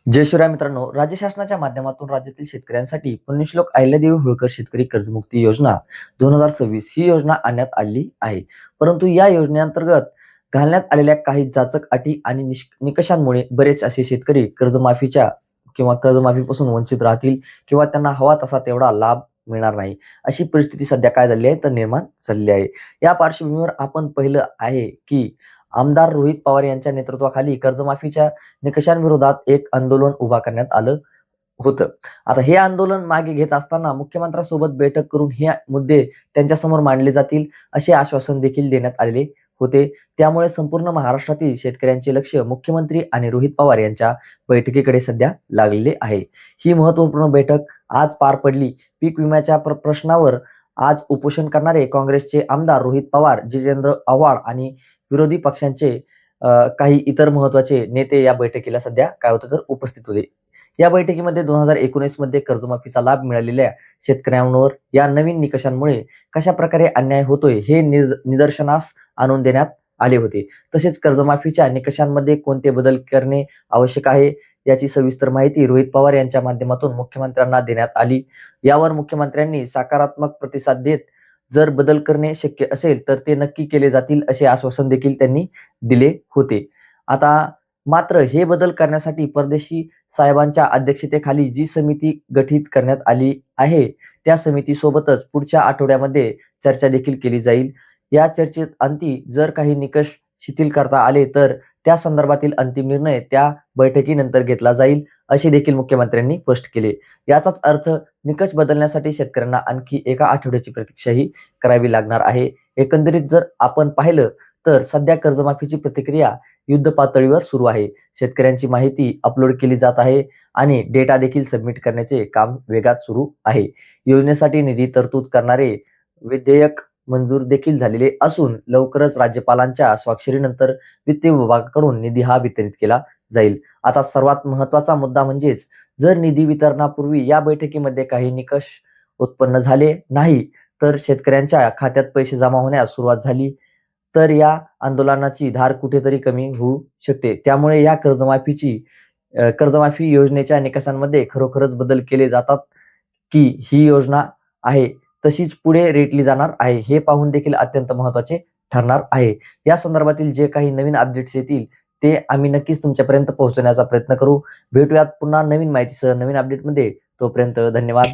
जय शिवराय मित्रांनो, राज्य शासनाच्या माध्यमातून राज्यातील शेतकऱ्यांसाठी पुण्यश्लोक अहिल्यादेवी होळकर शेतकरी कर्जमुक्ती योजना 2026 ही योजना आणण्यात आली आहे. परंतु या योजनेअंतर्गत घालण्यात आलेल्या काही जाचक अटी आणि निकषांमुळे बरेच असे शेतकरी कर्जमाफीच्या किंवा कर्जमाफीपासून वंचित राहतील किंवा त्यांना हवा तसा तेवढा लाभ मिळणार नाही. अशी परिस्थिती सध्या काय झाली आहे तर निर्माण झालेली आहे. या पार्श्वभूमीवर आपण पाहिलं आहे की आमदार रोहित पवार यांच्या नेतृत्वाखाली कर्जमाफीच्या निकषांविरोधात एक आंदोलन उभा करण्यात आलं होतं. आता हे आंदोलन मागे घेत असताना मुख्यमंत्र्यांसोबत बैठक करून हे मुद्दे त्यांच्यासमोर मांडले जातील असे आश्वासन देखील देण्यात आलेले होते. त्यामुळे संपूर्ण महाराष्ट्रातील शेतकऱ्यांचे लक्ष मुख्यमंत्री आणि रोहित पवार यांच्या बैठकीकडे सध्या लागलेले आहे. ही महत्त्वपूर्ण बैठक आज पार पडली. पीक विम्याच्या प्रश्नावर आज उपोषण करणारे काँग्रेसचे आमदार रोहित पवार, जितेंद्र आव्हाड आणि विरोधी पक्षांचे काही इतर महत्त्वाचे नेते या बैठकीला सध्या काय होतं तर उपस्थित होते. या बैठकीमध्ये 2019 मध्ये कर्जमाफीचा लाभ मिळालेल्या शेतकऱ्यांवर या नवीन निकषांमुळे कशा प्रकारे अन्याय होतोय हे निदर्शनास आणून देण्यात आले होते. तसेच कर्जमाफीच्या निकषांमध्ये कोणते बदल करणे आवश्यक आहे याची सविस्तर माहिती रोहित पवार यांच्या माध्यमातून मुख्यमंत्र्यांना देण्यात आली. यावर मुख्यमंत्र्यांनी सकारात्मक प्रतिसाद देत जर बदल करणे शक्य असेल तर ते नक्की केले जातील असे आश्वासन देखील त्यांनी दिले होते. आता मात्र हे बदल करण्यासाठी परदेशी साहेबांच्या अध्यक्षतेखाली जी समिती गठीत करण्यात आली आहे त्या समितीसोबतच पुढच्या आठवड्यामध्ये चर्चा देखील केली जाईल. या चर्चेत अंती जर काही निकष शिथिल करता आले तर त्या संदर्भातील अंतिम निर्णय त्या बैठकीनंतर घेतला जाईल असे देखील मुख्यमंत्र्यांनी स्पष्ट केले. याचाच अर्थ निकष बदलण्यासाठी शेतकऱ्यांना आणखी एका आठवड्याची प्रतीक्षाही करावी लागणार आहे. एकंदरीत जर आपण पाहिलं तर सध्या कर्जमाफीची प्रतिक्रिया युद्ध पातळीवर सुरू आहे. शेतकऱ्यांची माहिती अपलोड केली जात आहे आणि डेटा देखील सबमिट करण्याचे काम वेगात सुरू आहे. योजनेसाठी निधी तरतूद करणारे विधेयक मंजूर देखील झालेले असून लवकरच राज्यपालांच्या स्वाक्षरीनंतर वित्त विभागाकडून निधी हा वितरित केला जाईल. आता सर्वात महत्त्वाचा मुद्दा म्हणजेच जर निधी वितरणापूर्वी या बैठकीमध्ये काही निकष उत्पन्न झाले नाही तर शेतकऱ्यांच्या खात्यात पैसे जमा होण्यास सुरुवात झाली तर या आंदोलनाची धार कुठेतरी कमी होऊ शकते. त्यामुळे या कर्जमाफी योजनेच्या निकषांमध्ये खरोखरच बदल केले जातात की ही योजना आहे तशीच पुढे रेटली जाणार आहे हे पाहून देखील अत्यंत महत्त्वाचे ठरणार आहे. या संदर्भातील जे काही नवीन अपडेट्स येतील ते आम्ही नक्कीच तुमच्यापर्यंत पोहोचवण्याचा प्रयत्न करू. भेटूयात पुन्हा नवीन माहितीसह नवीन अपडेटमध्ये. तोपर्यंत धन्यवाद.